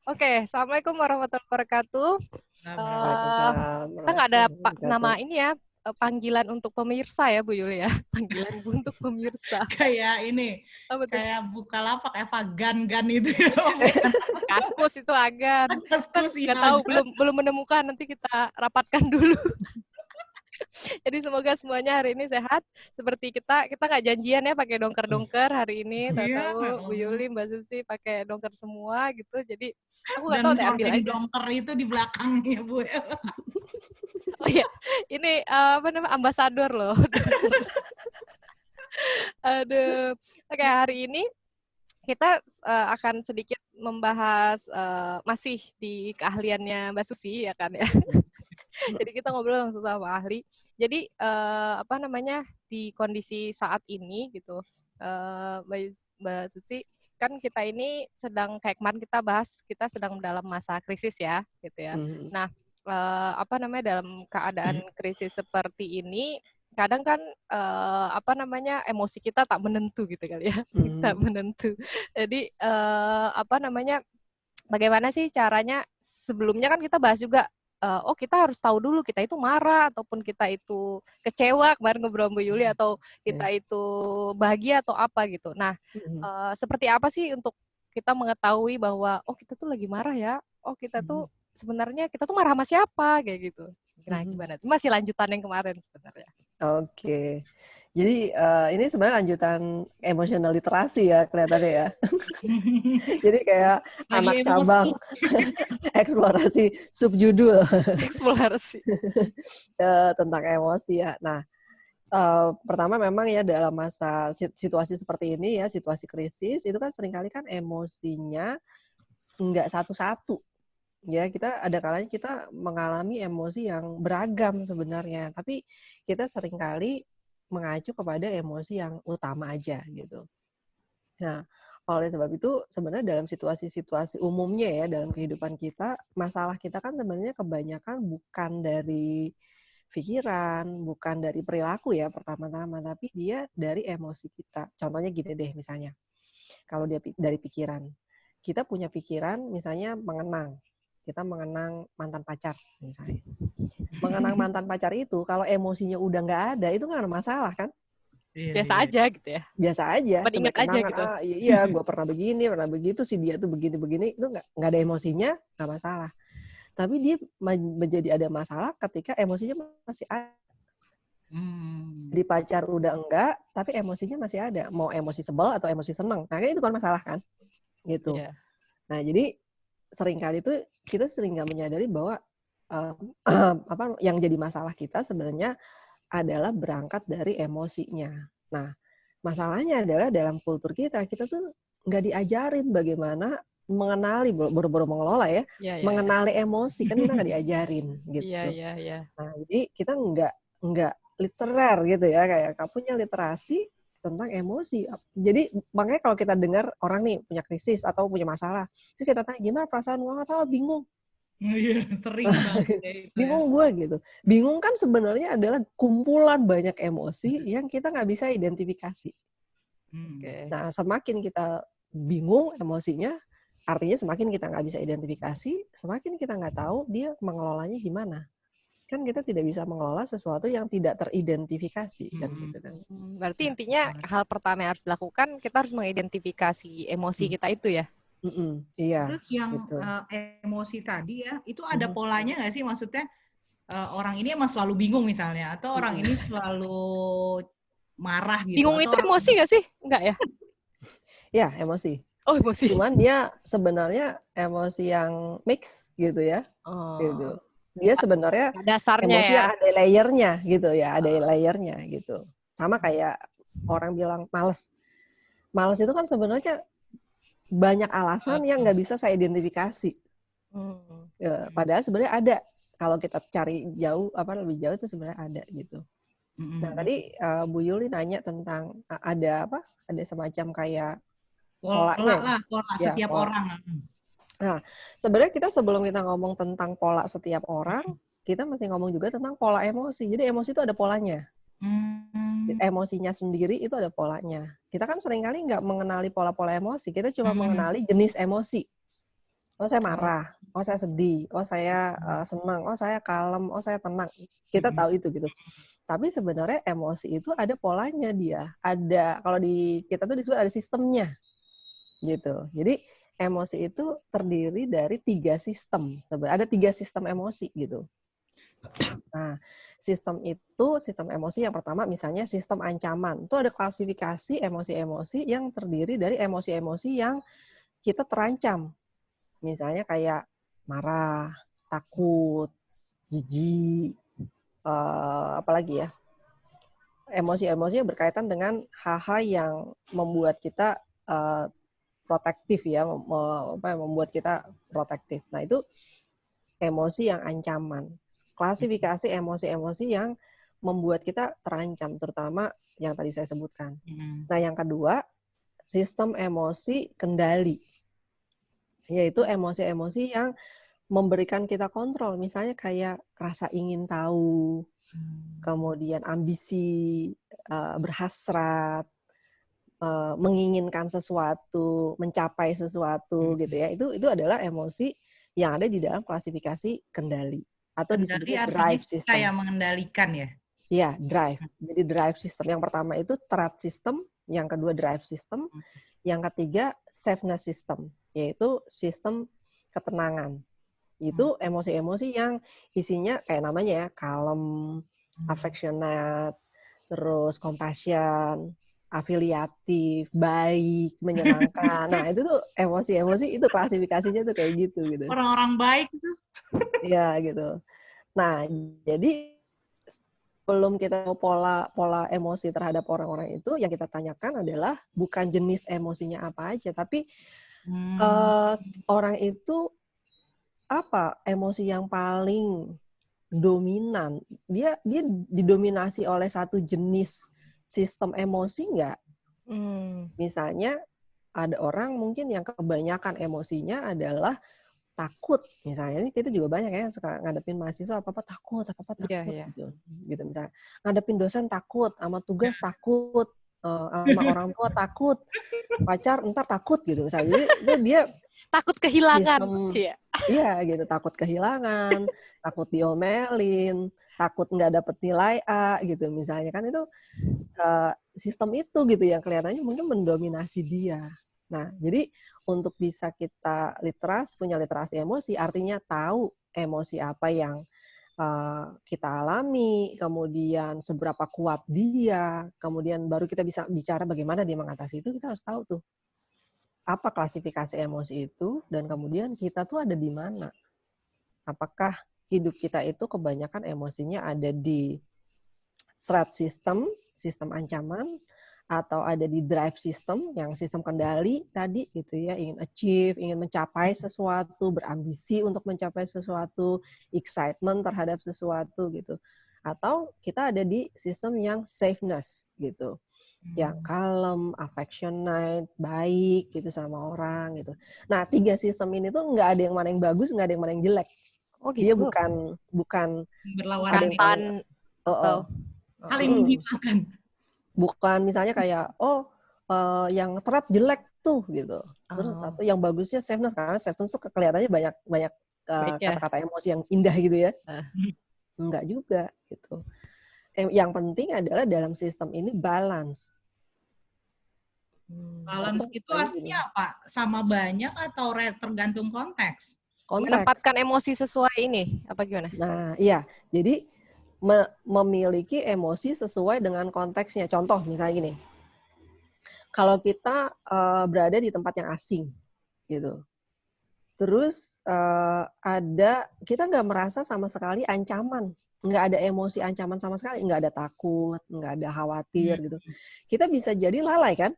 Oke, Assalamualaikum warahmatullahi wabarakatuh. Eh, Waalaikumsalam kita nggak ada warahmatullahi nama wabarakatuh. ini ya, panggilan untuk pemirsa ya, Bu Yuli ya. Panggilan untuk pemirsa. Kayak ini, Apa tuh? kayak Bukalapak, Eva Gan-Gan itu ya. Kaskus itu agan. Kita Kaskus nggak ya tahu, Gan. belum menemukan. Nanti kita rapatkan dulu. Jadi semoga semuanya hari ini sehat. Seperti kita nggak janjian ya pakai dongker-dongker hari ini. Iya, Tahu-tahu Bu Yuli, Mbak Susi pakai dongker semua gitu. Jadi aku nggak tahu dan deh, ambil recording aja. dongker itu di belakangnya Bu. Oh iya, ini apa namanya ambasador loh. Aduh. Oke, hari ini kita akan sedikit membahas masih di keahliannya Mbak Susi ya kan ya. Jadi kita ngobrol langsung sama ahli. Jadi apa namanya di kondisi saat ini gitu, Mbak Susi kan kita ini sedang kayak kemarin kita bahas kita sedang dalam masa krisis ya gitu ya. Nah apa namanya dalam keadaan krisis seperti ini kadang kan apa namanya emosi kita tak menentu gitu kali ya. Tak menentu. Jadi apa namanya bagaimana sih caranya sebelumnya kan kita bahas juga oh kita harus tahu dulu kita itu marah ataupun kita itu kecewa kemarin ngobrol sama Bu Yuli atau kita itu bahagia atau apa gitu. Nah, seperti apa sih untuk kita mengetahui bahwa oh kita tuh lagi marah ya. Oh kita tuh sebenarnya kita tuh marah sama siapa kayak gitu. Nah, gimana? Masih lanjutan yang kemarin sebenarnya. Oke. Jadi ini sebenarnya lanjutan emosional literasi ya kelihatannya ya. Jadi kayak Lagi anak emosi. cabang eksplorasi subjudul Eksplorasi. tentang emosi ya. Nah, pertama memang ya dalam masa situasi seperti ini ya, situasi krisis, itu kan seringkali kan emosinya nggak satu-satu. Ya, kita ada kalanya kita mengalami emosi yang beragam sebenarnya, tapi kita seringkali mengacu kepada emosi yang utama aja gitu. Nah, oleh sebab itu sebenarnya dalam situasi-situasi umumnya ya dalam kehidupan kita, masalah kita kan sebenarnya kebanyakan bukan dari pikiran, bukan dari perilaku ya pertama-tama, tapi dia dari emosi kita. Contohnya gini deh misalnya, kalau dia dari pikiran, kita punya pikiran misalnya kita mengenang mantan pacar misalnya. Mengenang mantan pacar itu, kalau emosinya udah nggak ada, itu nggak ada masalah kan? Biasa aja gitu ya. Biasa aja, Ingat sebagai aja kenangan, gitu. iya gue pernah begini, pernah begitu, si dia tuh begini-begini, itu nggak ada emosinya, nggak masalah. Tapi dia menjadi ada masalah ketika emosinya masih ada. Di pacar udah enggak, tapi emosinya masih ada. Mau emosi sebel atau emosi seneng, nah itu kan masalah kan? Gitu. Yeah. Nah jadi seringkali itu kita sering nggak menyadari bahwa apa yang jadi masalah kita sebenarnya adalah berangkat dari emosinya. Nah, masalahnya adalah dalam kultur kita tuh nggak diajarin bagaimana mengenali, baru-baru mengelola ya, mengenali emosi, kan kita nggak diajarin gitu. Nah, jadi kita nggak literer gitu ya, kayak punya literasi tentang emosi. Jadi makanya kalau kita dengar orang nih punya krisis atau punya masalah, terus kita tanya gimana perasaan gue, nggak tahu, bingung. Iya, sering banget ya itu bingung gue gitu. Bingung kan sebenarnya adalah kumpulan banyak emosi yang kita nggak bisa identifikasi. Nah, semakin kita bingung emosinya, artinya semakin kita nggak bisa identifikasi, semakin kita nggak tahu dia mengelolanya gimana. Kan kita tidak bisa mengelola sesuatu yang tidak teridentifikasi kan gitu kan. Berarti intinya hal pertama yang harus dilakukan kita harus mengidentifikasi emosi kita itu ya. Iya. Terus yang gitu. Emosi tadi ya, itu ada polanya nggak sih? Maksudnya orang ini emang selalu bingung misalnya, atau orang ini selalu marah gitu. Bingung atau itu emosi nggak sih? Enggak ya? Ya, emosi. Oh, emosi. Cuman dia sebenarnya emosi yang mix gitu ya. Gitu. Dia sebenarnya dasarnya emosi ya. yang ada layernya gitu ya, ada layernya gitu. Sama kayak orang bilang males. Males itu kan sebenarnya banyak alasan yang nggak bisa saya identifikasi. Ya, padahal sebenarnya ada. Kalau kita cari jauh, lebih jauh itu sebenarnya ada gitu. Nah tadi Bu Yuli nanya tentang ada semacam kayak pola ya, setiap pola. orang. Nah, sebenarnya kita sebelum kita ngomong tentang pola setiap orang, kita mesti ngomong juga tentang pola emosi. Jadi emosi itu ada polanya. Emosinya sendiri itu ada polanya. Kita kan seringkali nggak mengenali pola-pola emosi, kita cuma mengenali jenis emosi. Oh saya marah, oh saya sedih, oh saya senang, oh saya kalem, oh saya tenang. Kita tahu itu gitu. Tapi sebenarnya emosi itu ada polanya dia. Ada, kalau di kita tuh disebut ada sistemnya gitu. Jadi emosi itu terdiri dari 3 sistem. Ada 3 sistem emosi gitu. Nah, sistem emosi yang pertama misalnya sistem ancaman. Itu ada klasifikasi emosi-emosi yang terdiri dari emosi-emosi yang kita terancam. Misalnya kayak marah, takut, jijik, apalagi ya, emosi-emosi yang berkaitan dengan hal-hal yang membuat kita protektif ya, membuat kita protektif. Nah itu emosi yang ancaman. Klasifikasi emosi-emosi yang membuat kita terancam, terutama yang tadi saya sebutkan. Nah yang kedua, sistem emosi kendali, yaitu emosi-emosi yang memberikan kita kontrol, misalnya kayak rasa ingin tahu, kemudian ambisi, berhasrat, menginginkan sesuatu, mencapai sesuatu gitu ya. Itu adalah emosi yang ada di dalam klasifikasi kendali atau Kendali disebut artinya drive system. kayak mengendalikan ya? Iya, drive. Jadi drive system. Yang pertama itu threat system, yang kedua drive system, yang ketiga safeness system, yaitu sistem ketenangan. Itu emosi-emosi yang isinya kayak namanya ya, calm, affectionate, terus compassion, afiliatif, baik, menyenangkan. Nah, itu tuh emosi-emosi itu klasifikasinya tuh kayak gitu. Orang-orang baik itu. Iya, gitu. Nah, jadi sebelum kita tahu pola emosi terhadap orang-orang itu, yang kita tanyakan adalah bukan jenis emosinya apa aja, tapi orang itu apa emosi yang paling dominan. Dia didominasi oleh satu jenis sistem emosi nggak? Misalnya ada orang mungkin yang kebanyakan emosinya adalah takut. Misalnya kita juga banyak ya suka ngadepin mahasiswa apa-apa takut gitu misalnya. Ngadepin dosen takut, sama tugas takut, sama orang tua takut, pacar ntar takut gitu misalnya. Jadi itu dia takut kehilangan. Iya gitu, takut kehilangan, takut diomelin, takut nggak dapet nilai A gitu misalnya, kan itu sistem itu gitu yang kelihatannya mungkin mendominasi dia. Nah, jadi untuk bisa kita punya literasi emosi, artinya tahu emosi apa yang kita alami, kemudian seberapa kuat dia, kemudian baru kita bisa bicara bagaimana dia mengatasi itu, kita harus tahu tuh apa klasifikasi emosi itu, dan kemudian kita tuh ada di mana. Apakah hidup kita itu kebanyakan emosinya ada di threat system, sistem ancaman, atau ada di drive system, yang sistem kendali tadi gitu ya, ingin achieve, ingin mencapai sesuatu, berambisi untuk mencapai sesuatu, excitement terhadap sesuatu gitu. Atau kita ada di sistem yang safeness gitu. Yang kalem, affectionate, baik gitu sama orang gitu. Nah, 3 sistem ini tuh nggak ada yang mana yang bagus, nggak ada yang mana yang jelek. Oh gitu. Dia bukan berlawanan saling menghilangkan. Bukan misalnya kayak yang threat jelek tuh gitu. Terus atau yang bagusnya safeness, karena safeness tuh kelihatannya banyak kata-kata emosi yang indah gitu ya. Enggak juga gitu. Yang penting adalah dalam sistem ini balance. Balance itu artinya apa? Sama banyak atau tergantung konteks? Menempatkan emosi sesuai ini, apa gimana? Nah, iya. Jadi memiliki emosi sesuai dengan konteksnya. Contoh misalnya gini. Kalau kita berada di tempat yang asing gitu. Terus kita nggak merasa sama sekali ancaman, nggak ada emosi ancaman sama sekali, nggak ada takut, nggak ada khawatir gitu. Kita bisa jadi lalai kan,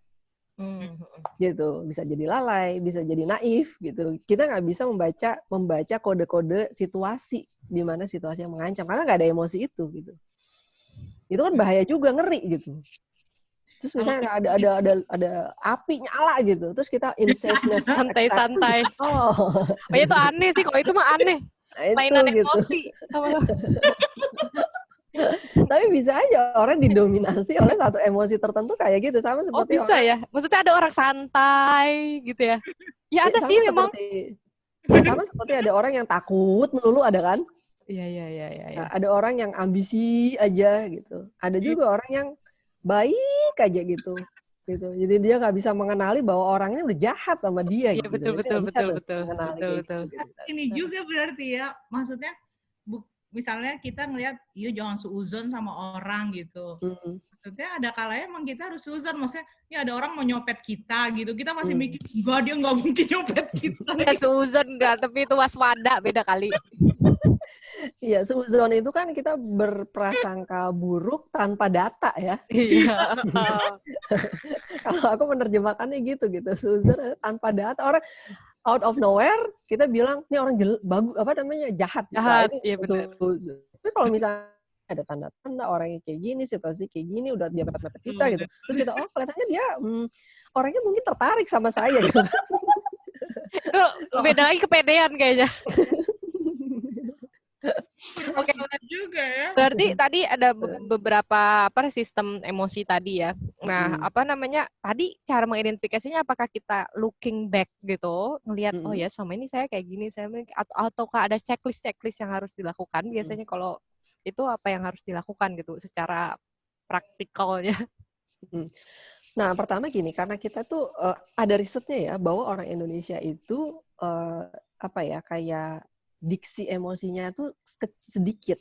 gitu, bisa jadi lalai, bisa jadi naif gitu. Kita nggak bisa membaca kode-kode situasi di mana situasi yang mengancam karena nggak ada emosi itu gitu. Itu kan bahaya juga, ngeri gitu. Terus misalnya ada api nyala gitu, terus kita in safeness, santai-santai. Itu aneh sih, kalau itu mah aneh. Mainan gitu. Emosi. Tapi bisa aja orang didominasi oleh satu emosi tertentu kayak gitu, sama seperti bisa ya? Maksudnya ada orang santai gitu ya? Ya ada sih memang. Ya, sama seperti ada orang yang takut melulu, ada kan? Iya. Nah, ada orang yang ambisi aja gitu. Ada juga orang yang baik aja gitu. Jadi dia nggak bisa mengenali bahwa orang ini udah jahat sama dia Iya, gitu. betul. Dia nggak bisa tuh mengenali kayak gitu. Ini juga berarti ya, maksudnya misalnya kita ngelihat, iya jangan seuzon sama orang gitu. Maksudnya ada kalanya emang kita harus seuzon, maksudnya ya ada orang mau nyopet kita gitu, kita masih mikir, enggak, dia nggak mungkin nyopet kita. Enggak seuzon enggak, tapi itu waspada, beda kali. Iya, seuzon itu kan kita berprasangka buruk tanpa data ya. Iya. Kalau aku menerjemahkannya gitu. Seuzon tanpa data. Orang out of nowhere kita bilang ini orang bagus jahat. Jahat, Nah, iya benar. Tapi kalau misalnya ada tanda-tanda orangnya kayak gini, situasi kayak gini, udah dia mepet-mepet kita gitu. Terus kita, oh kelihatannya dia orangnya mungkin tertarik sama saya gitu. Itu beda lagi kepedean kayaknya. Oke, juga ya. berarti tadi ada beberapa sistem emosi tadi ya. Nah, tadi cara mengidentifikasinya apakah kita looking back gitu, ngelihat oh ya selama ini saya kayak gini, ataukah ada checklist yang harus dilakukan? Biasanya kalau itu apa yang harus dilakukan gitu secara praktikalnya? Nah, pertama gini, karena kita tuh ada risetnya ya bahwa orang Indonesia itu kayak diksi emosinya tuh sedikit.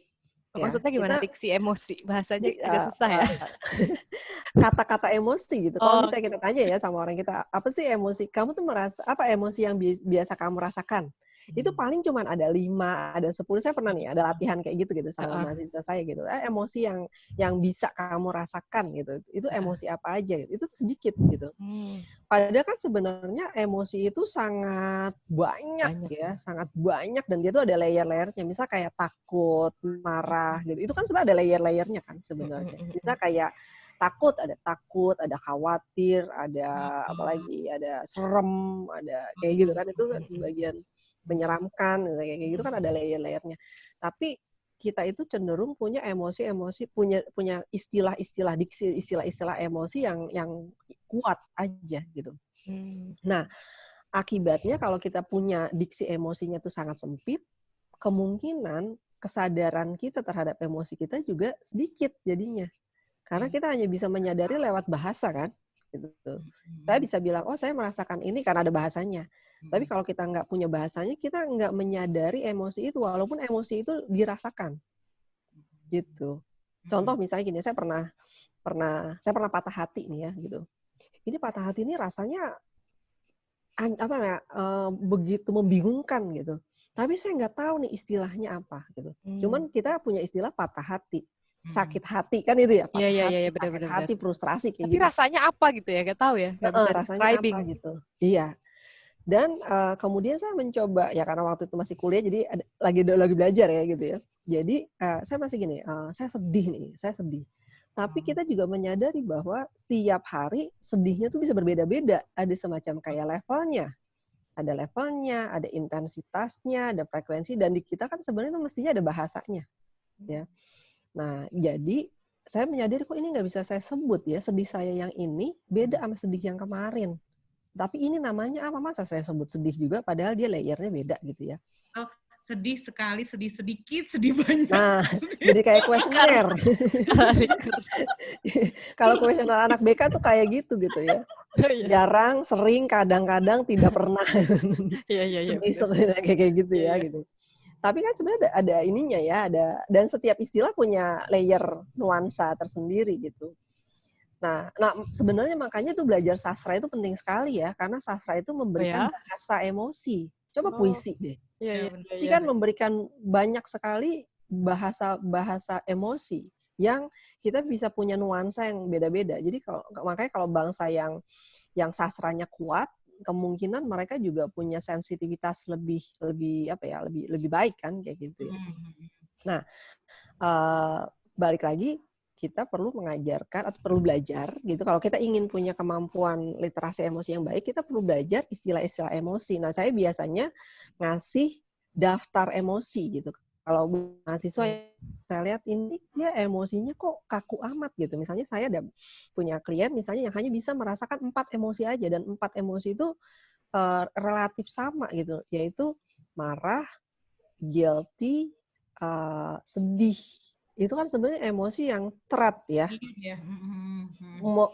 Maksudnya gimana diksi emosi? Bahasanya agak susah ya. Kata-kata emosi gitu. Kalau misalnya kita tanya ya sama orang kita, apa sih emosi? Kamu tuh merasa apa emosi yang biasa kamu rasakan? Itu paling cuma ada 5, ada 10. Saya pernah nih ada latihan kayak gitu sama mahasiswa saya gitu. Emosi yang bisa kamu rasakan gitu. Itu emosi apa aja gitu. Itu tuh sedikit gitu. Padahal kan sebenarnya emosi itu sangat banyak ya, sangat banyak, dan dia tuh ada layer-layernya. Misal kayak takut, marah gitu. Itu kan sebenarnya ada layer-layernya kan sebenarnya. Misal kayak takut, ada khawatir, ada apalagi, ada serem, ada kayak gitu kan. Itu kan bagian menyeramkan kayak gitu kan, ada layer-layernya. Tapi kita itu cenderung punya emosi-emosi, punya istilah-istilah diksi, istilah-istilah emosi yang kuat aja gitu. Nah, akibatnya kalau kita punya diksi emosinya itu sangat sempit, kemungkinan kesadaran kita terhadap emosi kita juga sedikit jadinya. Karena kita hanya bisa menyadari lewat bahasa kan. Gitu. Saya bisa bilang, oh saya merasakan ini karena ada bahasanya. Tapi kalau kita nggak punya bahasanya, kita nggak menyadari emosi itu, walaupun emosi itu dirasakan. Gitu. Contoh misalnya gini, saya pernah patah hati nih ya, gitu. Ini patah hati ini rasanya begitu membingungkan gitu. Tapi saya nggak tahu nih istilahnya apa gitu. Cuman kita punya istilah patah hati. Sakit hati kan itu ya, patah hati, sakit hati, frustrasi kayak gitu. Tapi rasanya apa gitu ya, nggak tahu ya, nggak bisa rasanya apa gitu. Iya. Dan kemudian saya mencoba ya, karena waktu itu masih kuliah, jadi lagi belajar ya gitu ya. Jadi saya masih gini, saya sedih. Tapi kita juga menyadari bahwa setiap hari sedihnya tuh bisa berbeda-beda. Ada semacam kayak levelnya. Ada levelnya, ada intensitasnya, ada frekuensi, dan di kita kan sebenarnya itu mestinya ada bahasanya. Ya. Nah, jadi saya menyadari kok ini nggak bisa saya sebut ya, sedih saya yang ini beda sama sedih yang kemarin. Tapi ini namanya apa, masa saya sebut sedih juga padahal dia layernya beda gitu ya. Oh, sedih sekali, sedih sedikit, sedih banyak. Nah, jadi kayak kuesioner. Kalau kuesioner anak BK tuh kayak gitu ya. Jarang, sering, kadang-kadang, tidak pernah. Iya. Kayak gitu ya gitu. Tapi kan sebenarnya ada ininya ya, dan setiap istilah punya layer nuansa tersendiri gitu. Nah, sebenarnya makanya tuh belajar sastra itu penting sekali ya, karena sastra itu memberikan bahasa emosi. Coba puisi deh. Puisi kan memberikan banyak sekali bahasa emosi yang kita bisa punya nuansa yang beda-beda. Jadi makanya kalau bangsa yang sastranya kuat, kemungkinan mereka juga punya sensitivitas lebih baik kan kayak gitu ya. Nah, balik lagi, kita perlu mengajarkan atau perlu belajar gitu. Kalau kita ingin punya kemampuan literasi emosi yang baik, kita perlu belajar istilah-istilah emosi. Nah, saya biasanya ngasih daftar emosi gitu. Kalau mahasiswa saya lihat ini dia emosinya kok kaku amat gitu. Misalnya saya ada punya klien misalnya yang hanya bisa merasakan 4 emosi aja, dan 4 emosi itu relatif sama gitu, yaitu marah, guilty, sedih. Itu kan sebenarnya emosi yang threat ya. Iya.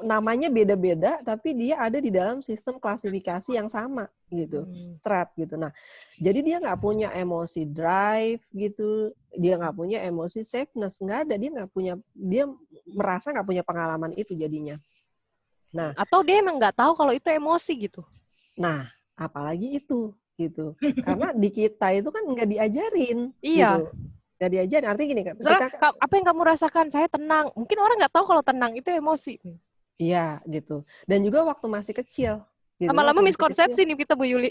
Namanya beda-beda, tapi dia ada di dalam sistem klasifikasi yang sama gitu, threat gitu. Nah, jadi dia nggak punya emosi drive gitu, dia nggak punya emosi safeness, nggak ada, dia merasa nggak punya pengalaman itu jadinya. Nah, atau dia emang nggak tahu kalau itu emosi gitu. Nah, apalagi itu gitu, karena di kita itu kan nggak diajarin, Iya. gitu. Nggak diajarin, artinya gini, Misalnya, apa yang kamu rasakan? Saya tenang. Mungkin orang nggak tahu kalau tenang itu emosi. Iya, gitu. Dan juga waktu masih kecil. Gitu, lama-lama miskonsepsi nih kita, Bu Yuli.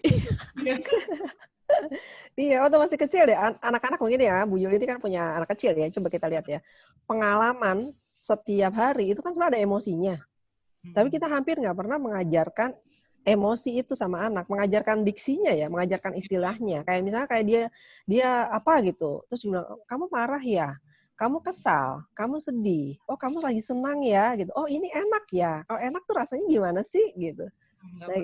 Iya, waktu masih kecil deh, anak-anak mungkin ya, Bu Yuli ini kan punya anak kecil ya, coba kita lihat ya. Pengalaman setiap hari itu kan selalu ada emosinya. Tapi kita hampir nggak pernah mengajarkan emosi itu sama anak, mengajarkan diksinya ya, mengajarkan istilahnya. Kayak misalnya kayak dia apa gitu, terus bilang, kamu marah ya, kamu kesal, kamu sedih, oh kamu lagi senang ya, gitu. Oh ini enak ya, kalau enak tuh rasanya gimana sih, gitu. Nah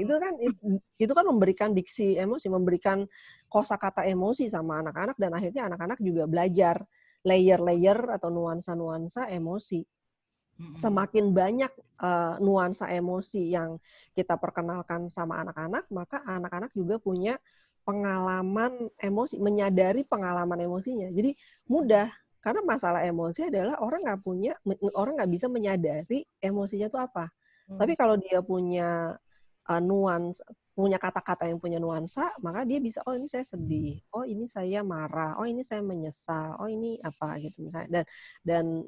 itu kan memberikan diksi emosi, memberikan kosakata emosi sama anak-anak, dan akhirnya anak-anak juga belajar layer-layer atau nuansa-nuansa emosi. Semakin banyak nuansa emosi yang kita perkenalkan sama anak-anak, maka anak-anak juga punya pengalaman emosi, menyadari pengalaman emosinya. Jadi mudah, karena masalah emosi adalah orang nggak bisa menyadari emosinya itu apa. Tapi kalau dia punya nuansa, punya kata-kata yang punya nuansa, maka dia bisa, oh ini saya sedih, oh ini saya marah, oh ini saya menyesal, oh ini apa gitu misalnya. Dan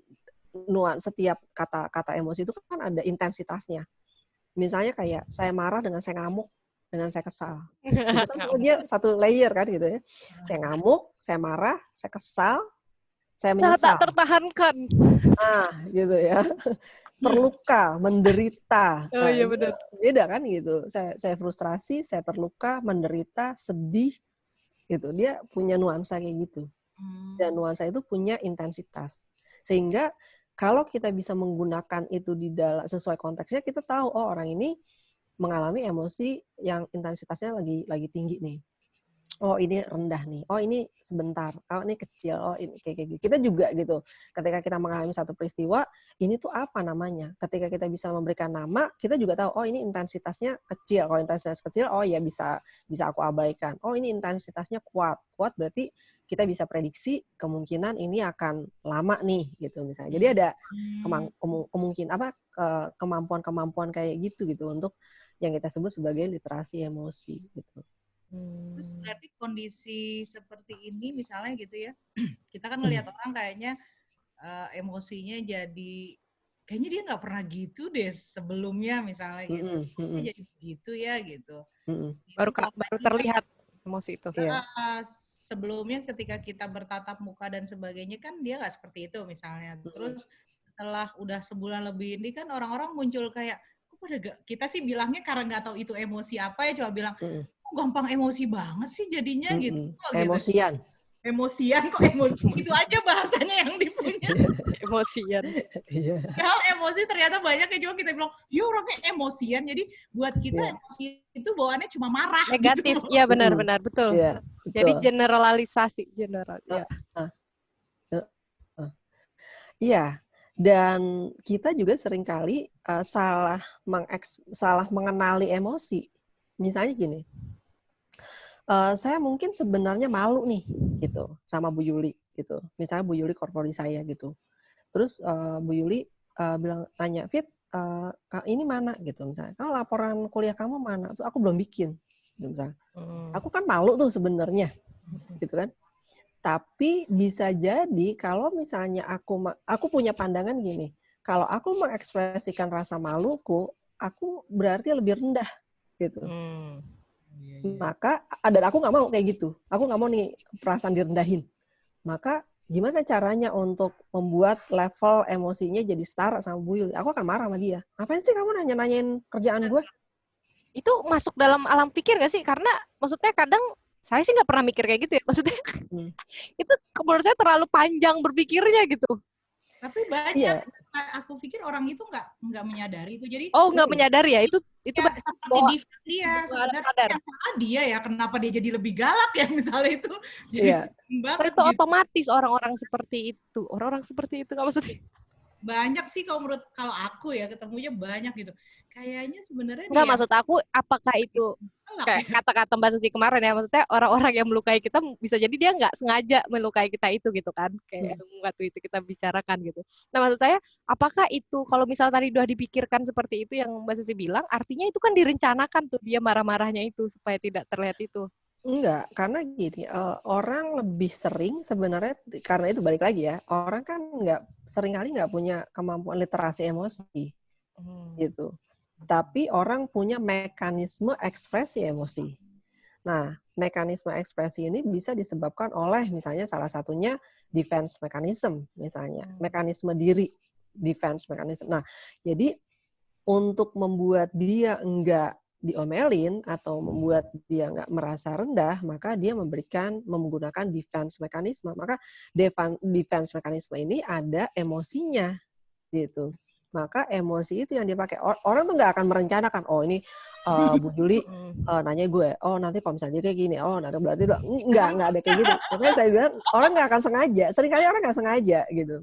setiap kata emosi itu kan ada intensitasnya. Misalnya kayak saya marah dengan saya ngamuk, dengan saya kesal. Itu kan dia satu layer kan gitu ya. Saya ngamuk, saya marah, saya kesal, saya menyesal. Tak tertahankan. Nah, gitu ya. Terluka, menderita. Oh iya benar. Beda kan gitu. Saya frustrasi, saya terluka, menderita, sedih. Gitu. Dia punya nuansa kayak gitu. Dan nuansa itu punya intensitas. Sehingga kalau kita bisa menggunakan itu di dalam sesuai konteksnya, kita tahu oh orang ini mengalami emosi yang intensitasnya lagi tinggi nih. Oh ini rendah nih. Oh ini sebentar. Oh ini kecil. Oh ini kayak gitu. Kita juga gitu. Ketika kita mengalami satu peristiwa, ini tuh apa namanya? Ketika kita bisa memberikan nama, kita juga tahu. Oh ini intensitasnya kecil. Kalau intensitas kecil, oh ya bisa aku abaikan. Oh ini intensitasnya kuat. Kuat berarti kita bisa prediksi kemungkinan ini akan lama nih gitu misalnya. Jadi ada kemampuan kayak gitu untuk yang kita sebut sebagai literasi emosi gitu. Terus berarti kondisi seperti ini misalnya gitu ya, kita kan ngelihat orang kayaknya emosinya kayaknya dia nggak pernah gitu deh sebelumnya misalnya gitu. Jadi begitu ya gitu. Baru terlihat emosi itu. Sebelumnya ketika kita bertatap muka dan sebagainya kan dia nggak seperti itu misalnya. Terus setelah udah sebulan lebih ini kan orang-orang muncul kayak, kita sih bilangnya karena nggak tahu itu emosi apa ya, coba bilang, gampang emosi banget sih jadinya gitu. Emosian. Emosian kok emosi. Itu aja bahasanya yang dipunya. Emosian. Padahal emosi ternyata banyak ya, cuma kita bilang, ya orangnya emosian. Jadi buat kita emosi itu bawaannya cuma marah. Negatif. Gitu. Iya benar-benar betul. Ya, betul. Jadi generalisasi Iya. Dan kita juga seringkali salah mengenali emosi. Misalnya gini, saya mungkin sebenarnya malu nih gitu sama Bu Yuli gitu. Misalnya Bu Yuli korpori saya gitu. Terus Bu Yuli tanya, Fit, ini mana gitu misalnya. Laporan kuliah kamu mana? Terus aku belum bikin. Gitu, misalnya. Aku kan malu tuh sebenarnya, gitu kan. Tapi bisa jadi kalau misalnya aku punya pandangan gini, kalau aku mengekspresikan rasa maluku, aku berarti lebih rendah gitu. Maka dan aku nggak mau kayak gitu. Aku nggak mau nih perasaan direndahin. Maka gimana caranya untuk membuat level emosinya jadi setara sama Bu Yuli? Aku akan marah sama dia. Ngapain sih kamu nanyain kerjaan gue? Itu masuk dalam alam pikir nggak sih? Karena maksudnya kadang saya sih nggak pernah mikir kayak gitu ya. Maksudnya itu menurut saya terlalu panjang berpikirnya gitu. Tapi banyak aku pikir orang itu nggak menyadari itu. Jadi nggak menyadari ya itu ya, seperti defend dia sadar dia ya kenapa dia jadi lebih galak ya misalnya itu jadi banget itu gitu. Otomatis orang-orang seperti itu nggak maksudnya banyak sih kalau aku ya ketemunya banyak gitu kayaknya sebenarnya nggak maksud aku apakah itu kayak kata-kata Mbak Susi kemarin ya maksudnya orang-orang yang melukai kita bisa jadi dia nggak sengaja melukai kita itu gitu kan kayak waktu itu kita bicarakan gitu. Nah maksud saya apakah itu kalau misal tadi udah dipikirkan seperti itu yang Mbak Susi bilang artinya itu kan direncanakan tuh dia marah-marahnya itu supaya tidak terlihat itu. Enggak, karena gini, orang lebih sering sebenarnya, karena itu balik lagi ya, orang kan seringkali nggak punya kemampuan literasi emosi, gitu. Tapi orang punya mekanisme ekspresi emosi. Nah, mekanisme ekspresi ini bisa disebabkan oleh misalnya salah satunya defense mechanism, misalnya. Mekanisme diri, defense mechanism. Nah, jadi untuk membuat dia enggak diomelin atau membuat dia nggak merasa rendah, maka dia menggunakan defense mekanisme. Maka defense mekanisme ini ada emosinya, gitu. Maka emosi itu yang dipakai. Orang tuh nggak akan merencanakan, oh ini Bu Juli nanya gue, oh nanti kalau misalnya dia kayak gini, oh nanti berarti nggak ada kayak gitu. Makanya saya bilang orang nggak akan sengaja. Seringkali orang nggak sengaja gitu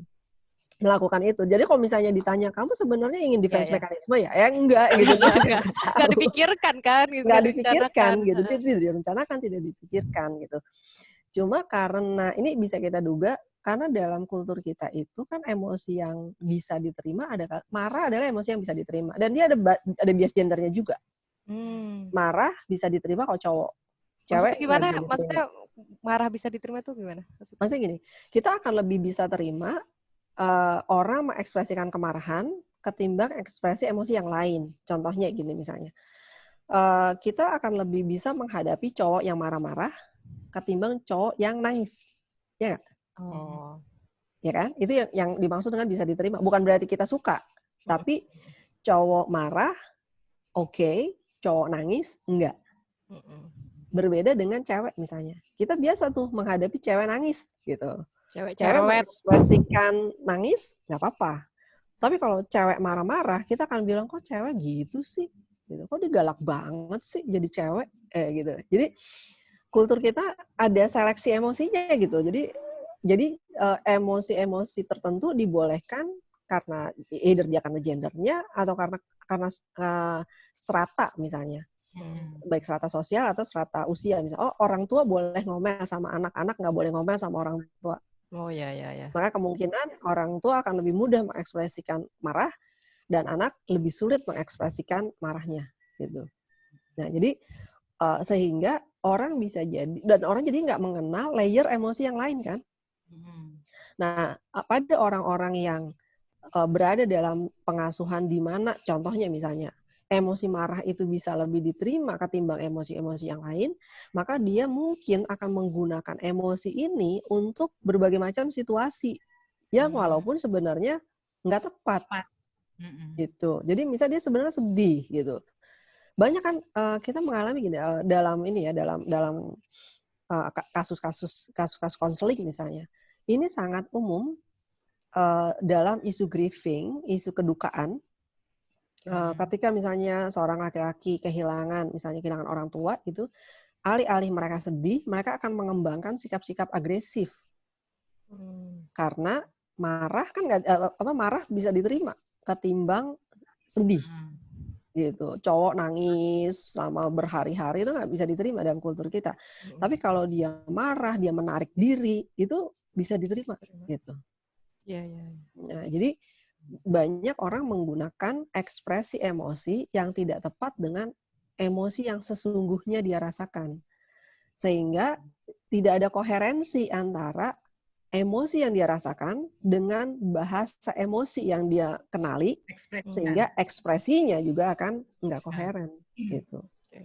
melakukan itu. Jadi kalau misalnya ditanya, kamu sebenarnya ingin defense mekanisme ya? Ya enggak gitu kan. Nggak dipikirkan kan. Gitu, nggak dipikirkan gitu. Itu tidak direncanakan, tidak dipikirkan gitu. Cuma karena ini bisa kita duga, karena dalam kultur kita itu kan emosi yang bisa diterima, marah adalah emosi yang bisa diterima. Dan dia ada bias gendernya juga. Marah bisa diterima kalau cowok. Cewek gimana? Maksudnya marah bisa diterima itu gimana? Maksudnya gini, kita akan lebih bisa terima orang mengekspresikan kemarahan ketimbang ekspresi emosi yang lain. Contohnya gini misalnya, kita akan lebih bisa menghadapi cowok yang marah-marah ketimbang cowok yang nangis, ya nggak? Ya kan? Itu yang dimaksud dengan bisa diterima. Bukan berarti kita suka, tapi cowok marah, oke, cowok nangis, enggak. Berbeda dengan cewek misalnya. Kita biasa tuh menghadapi cewek nangis gitu. Cewek mengekspresikan nangis, nggak apa-apa. Tapi kalau cewek marah-marah, kita akan bilang, kok cewek gitu sih? Gitu. Kok dia galak banget sih jadi cewek? Gitu. Jadi, kultur kita ada seleksi emosinya gitu. Jadi emosi-emosi tertentu dibolehkan karena either dia karena gendernya atau karena strata misalnya. Baik strata sosial atau strata usia. Misalnya, orang tua boleh ngomel sama anak-anak, nggak boleh ngomel sama orang tua. Oh ya. Maka kemungkinan orang tua akan lebih mudah mengekspresikan marah dan anak lebih sulit mengekspresikan marahnya gitu. Nah, jadi sehingga orang bisa jadi dan orang jadi nggak mengenal layer emosi yang lain kan. Nah, pada orang-orang yang berada dalam pengasuhan di mana contohnya misalnya emosi marah itu bisa lebih diterima ketimbang emosi-emosi yang lain, maka dia mungkin akan menggunakan emosi ini untuk berbagai macam situasi yang walaupun sebenarnya nggak tepat. Gitu. Jadi misalnya dia sebenarnya sedih gitu. Banyak kan kita mengalami gini dalam kasus-kasus konseling misalnya. Ini sangat umum dalam isu grieving, isu kedukaan. Ketika misalnya seorang laki-laki kehilangan orang tua gitu, alih-alih mereka sedih, mereka akan mengembangkan sikap-sikap agresif. Karena marah kan marah bisa diterima ketimbang sedih. Gitu. Cowok nangis selama berhari-hari itu nggak bisa diterima dalam kultur kita. Tapi kalau dia marah, dia menarik diri, itu bisa diterima gitu. Nah, jadi banyak orang menggunakan ekspresi emosi yang tidak tepat dengan emosi yang sesungguhnya dia rasakan. Sehingga tidak ada koherensi antara emosi yang dia rasakan dengan bahasa emosi yang dia kenali, sehingga ekspresinya juga akan nggak koheren. Gitu.